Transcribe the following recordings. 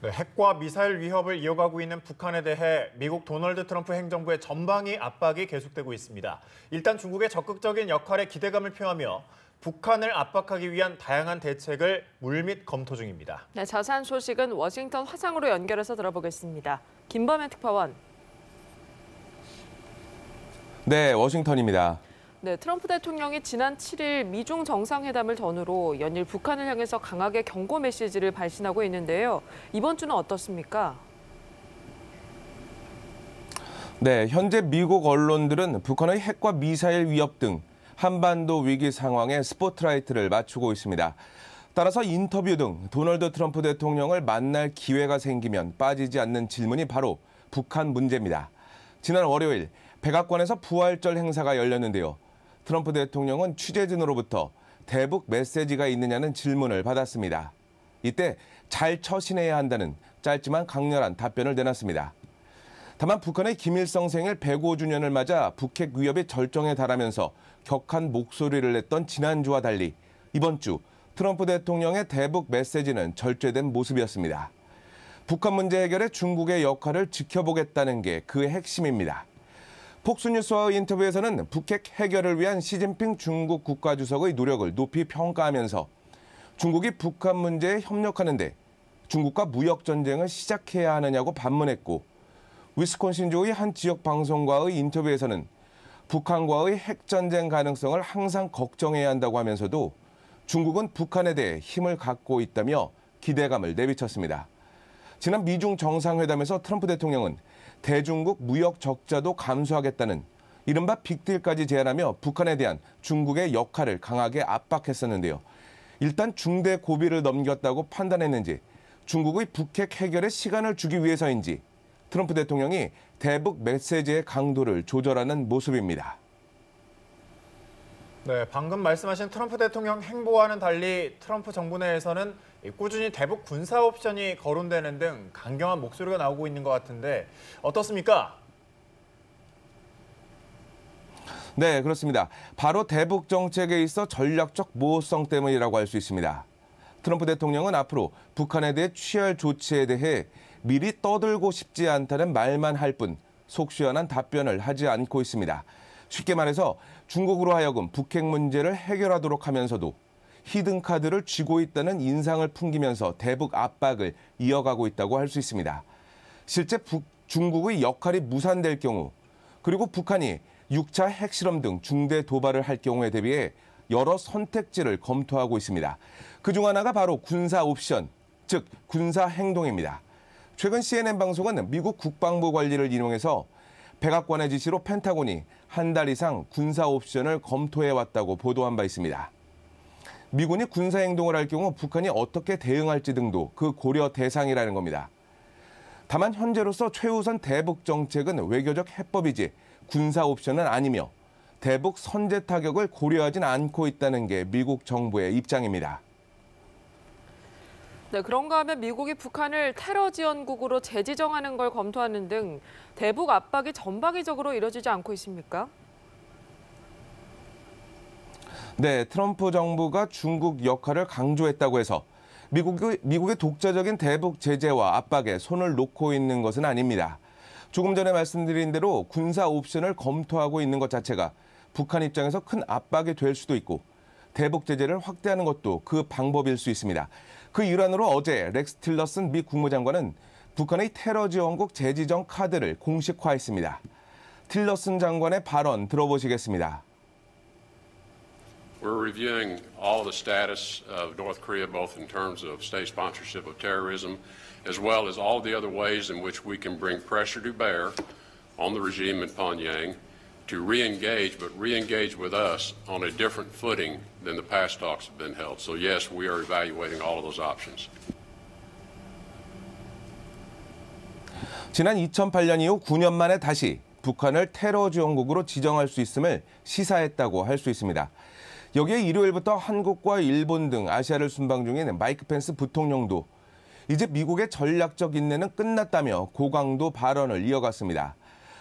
네, 핵과 미사일 위협을 이어가고 있는 북한에 대해 미국 도널드 트럼프 행정부의 전방위 압박이 계속되고 있습니다. 일단 중국의 적극적인 역할에 기대감을 표하며 북한을 압박하기 위한 다양한 대책을 물밑 검토 중입니다. 네, 자세한 소식은 워싱턴 화상으로 연결해서 들어보겠습니다. 김범현 특파원. 네, 워싱턴입니다. 네, 트럼프 대통령이 지난 7일 미중 정상회담을 전후로 연일 북한을 향해서 강하게 경고 메시지를 발신하고 있는데요. 이번 주는 어떻습니까? 네, 현재 미국 언론들은 북한의 핵과 미사일 위협 등 한반도 위기 상황에 스포트라이트를 맞추고 있습니다. 따라서 인터뷰 등 도널드 트럼프 대통령을 만날 기회가 생기면 빠지지 않는 질문이 바로 북한 문제입니다. 지난 월요일 백악관에서 부활절 행사가 열렸는데요. 트럼프 대통령은 취재진으로부터 대북 메시지가 있느냐는 질문을 받았습니다. 이때 잘 처신해야 한다는 짧지만 강렬한 답변을 내놨습니다. 다만 북한의 김일성 생일 105주년을 맞아 북핵 위협이 절정에 달하면서 격한 목소리를 냈던 지난주와 달리 이번 주 트럼프 대통령의 대북 메시지는 절제된 모습이었습니다. 북한 문제 해결에 중국의 역할을 지켜보겠다는 게 그 핵심입니다. 폭스뉴스와의 인터뷰에서는 북핵 해결을 위한 시진핑 중국 국가주석의 노력을 높이 평가하면서 중국이 북한 문제에 협력하는데 중국과 무역 전쟁을 시작해야 하느냐고 반문했고, 위스콘신주의 한 지역 방송과의 인터뷰에서는 북한과의 핵전쟁 가능성을 항상 걱정해야 한다고 하면서도 중국은 북한에 대해 힘을 갖고 있다며 기대감을 내비쳤습니다. 지난 미중 정상회담에서 트럼프 대통령은 대중국 무역 적자도 감수하겠다는 이른바 빅딜까지 제안하며 북한에 대한 중국의 역할을 강하게 압박했었는데요. 일단 중대 고비를 넘겼다고 판단했는지 중국의 북핵 해결에 시간을 주기 위해서인지 트럼프 대통령이 대북 메시지의 강도를 조절하는 모습입니다. 네, 방금 말씀하신 트럼프 대통령 행보와는 달리 트럼프 정부 내에서는 꾸준히 대북 군사 옵션이 거론되는 등 강경한 목소리가 나오고 있는 것 같은데 어떻습니까? 네, 그렇습니다. 바로 대북 정책에 있어 전략적 모호성 때문이라고 할 수 있습니다. 트럼프 대통령은 앞으로 북한에 대해 취할 조치에 대해 미리 떠들고 싶지 않다는 말만 할 뿐 속 시원한 답변을 하지 않고 있습니다. 쉽게 말해서 중국으로 하여금 북핵 문제를 해결하도록 하면서도 히든카드를 쥐고 있다는 인상을 풍기면서 대북 압박을 이어가고 있다고 할 수 있습니다. 실제 중국의 역할이 무산될 경우, 그리고 북한이 6차 핵실험 등 중대 도발을 할 경우에 대비해 여러 선택지를 검토하고 있습니다. 그중 하나가 바로 군사 옵션, 즉 군사 행동입니다. 최근 CNN 방송은 미국 국방부 관리를 인용해서 백악관의 지시로 펜타곤이 한 달 이상 군사 옵션을 검토해왔다고 보도한 바 있습니다. 미군이 군사 행동을 할 경우 북한이 어떻게 대응할지 등도 그 고려 대상이라는 겁니다. 다만 현재로서 최우선 대북 정책은 외교적 해법이지 군사 옵션은 아니며 대북 선제 타격을 고려하진 않고 있다는 게 미국 정부의 입장입니다. 네, 그런가 하면 미국이 북한을 테러 지원국으로 재지정하는 걸 검토하는 등 대북 압박이 전방위적으로 이뤄지지 않고 있습니까? 네, 트럼프 정부가 중국 역할을 강조했다고 해서 미국의 독자적인 대북 제재와 압박에 손을 놓고 있는 것은 아닙니다. 조금 전에 말씀드린 대로 군사 옵션을 검토하고 있는 것 자체가 북한 입장에서 큰 압박이 될 수도 있고 대북 제재를 확대하는 것도 그 방법일 수 있습니다. 그 일환으로 어제 렉스 틸러슨 미 국무장관은 북한의 테러 지원국 재지정 카드를 공식화했습니다. 틸러슨 장관의 발언 들어보시겠습니다. We're reviewing all the status of North Korea, both in terms of state sponsorship of terrorism, as well as all the other ways in which we can bring pressure to bear on the regime in Pyongyang to re-engage, but re-engage with us on a different footing than the past talks have been held. So yes, we are evaluating all of those options. 지난 2008년 이후 9년 만에 다시 북한을 테러 지원국으로 지정할 수 있음을 시사했다고 할 수 있습니다. 여기에 일요일부터 한국과 일본 등 아시아를 순방 중인 마이크 펜스 부통령도 이제 미국의 전략적 인내는 끝났다며 고강도 발언을 이어갔습니다.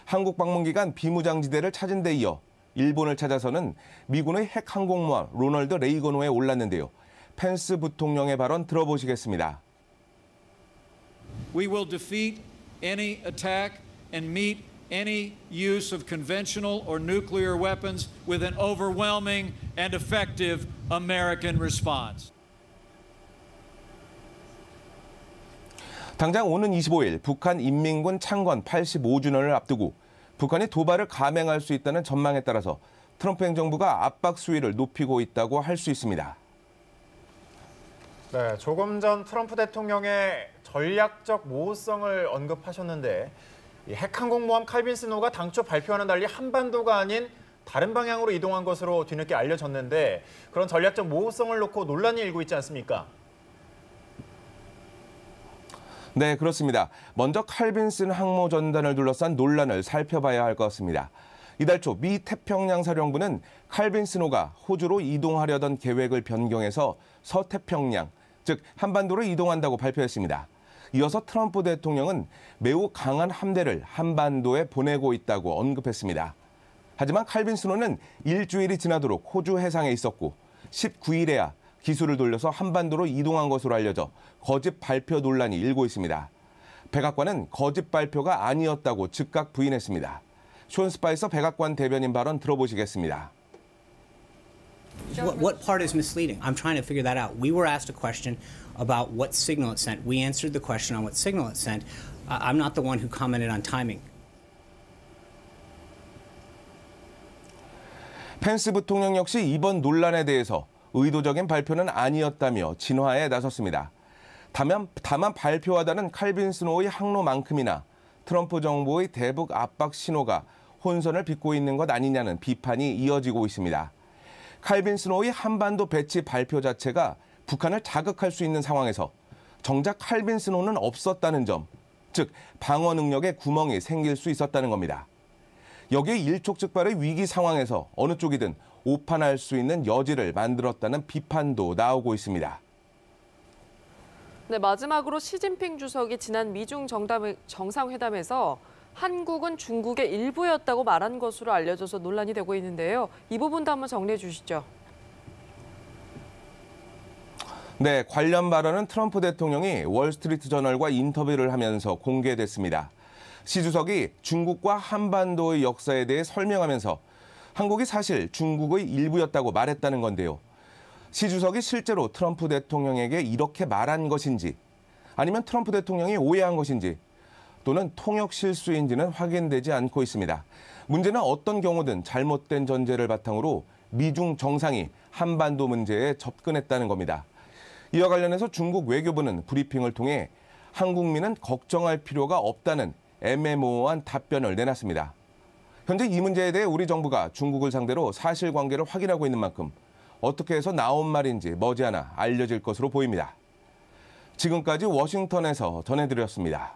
한국 방문 기간 비무장지대를 찾은 데 이어 일본을 찾아서는 미군의 핵 항공모함 로널드 레이건호에 올랐는데요. 펜스 부통령의 발언 들어보시겠습니다. We will defeat any attack and meet any use of conventional or nuclear weapons with an overwhelming and effective American response. 당장 오는 25일 북한 인민군 창건 85주년을 앞두고 북한이 도발을 감행할 수 있다는 전망에 따라서 트럼프 행정부가 압박 수위를 높이고 있다고 할 수 있습니다. 네, 조금 전 트럼프 대통령의 전략적 모호성을 언급하셨는데 이 핵항공모함 칼빈 스노우가 당초 발표와는 달리 한반도가 아닌 다른 방향으로 이동한 것으로 뒤늦게 알려졌는데 그런 전략적 모호성을 놓고 논란이 일고 있지 않습니까? 네, 그렇습니다. 먼저 칼빈슨 항모 전단을 둘러싼 논란을 살펴봐야 할 것 같습니다. 이달 초 미 태평양 사령부는 칼빈 스노우가 호주로 이동하려던 계획을 변경해서 서태평양, 즉 한반도로 이동한다고 발표했습니다. 이어서 트럼프 대통령은 매우 강한 함대를 한반도에 보내고 있다고 언급했습니다. 하지만 칼빈 스노우는 일주일이 지나도록 호주 해상에 있었고 19일에야 기술을 돌려서 한반도로 이동한 것으로 알려져 거짓 발표 논란이 일고 있습니다. 백악관은 거짓 발표가 아니었다고 즉각 부인했습니다. 숀 스파이서 백악관 대변인 발언 들어보시겠습니다. What part is misleading? I'm trying to figure that out. We were asked a question about what signal it sent. We answered the question on what signal it sent. I'm not the one who commented on timing. 펜스 부통령 역시 이번 논란에 대해서 의도적인 발표는 아니었다며 진화에 나섰습니다. 다만 발표하다는 칼빈 스노우의 항로만큼이나 트럼프 정부의 대북 압박 신호가 혼선을 빚고 있는 것 아니냐는 비판이 이어지고 있습니다. 칼빈 스노우의 한반도 배치 발표 자체가 북한을 자극할 수 있는 상황에서 정작 칼빈 스노우는 없었다는 점, 즉 방어 능력에 구멍이 생길 수 있었다는 겁니다. 여기에 일촉즉발의 위기 상황에서 어느 쪽이든 오판할 수 있는 여지를 만들었다는 비판도 나오고 있습니다. 네, 마지막으로 시진핑 주석이 지난 미중 정상회담에서 한국은 중국의 일부였다고 말한 것으로 알려져서 논란이 되고 있는데요. 이 부분도 한번 정리해 주시죠. 네, 관련 발언은 트럼프 대통령이 월스트리트 저널과 인터뷰를 하면서 공개됐습니다. 시 주석이 중국과 한반도의 역사에 대해 설명하면서 한국이 사실 중국의 일부였다고 말했다는 건데요. 시 주석이 실제로 트럼프 대통령에게 이렇게 말한 것인지 아니면 트럼프 대통령이 오해한 것인지 또는 통역 실수인지는 확인되지 않고 있습니다. 문제는 어떤 경우든 잘못된 전제를 바탕으로 미중 정상이 한반도 문제에 접근했다는 겁니다. 이와 관련해서 중국 외교부는 브리핑을 통해 한국민은 걱정할 필요가 없다는 애매모호한 답변을 내놨습니다. 현재 이 문제에 대해 우리 정부가 중국을 상대로 사실관계를 확인하고 있는 만큼 어떻게 해서 나온 말인지 머지않아 알려질 것으로 보입니다. 지금까지 워싱턴에서 전해드렸습니다.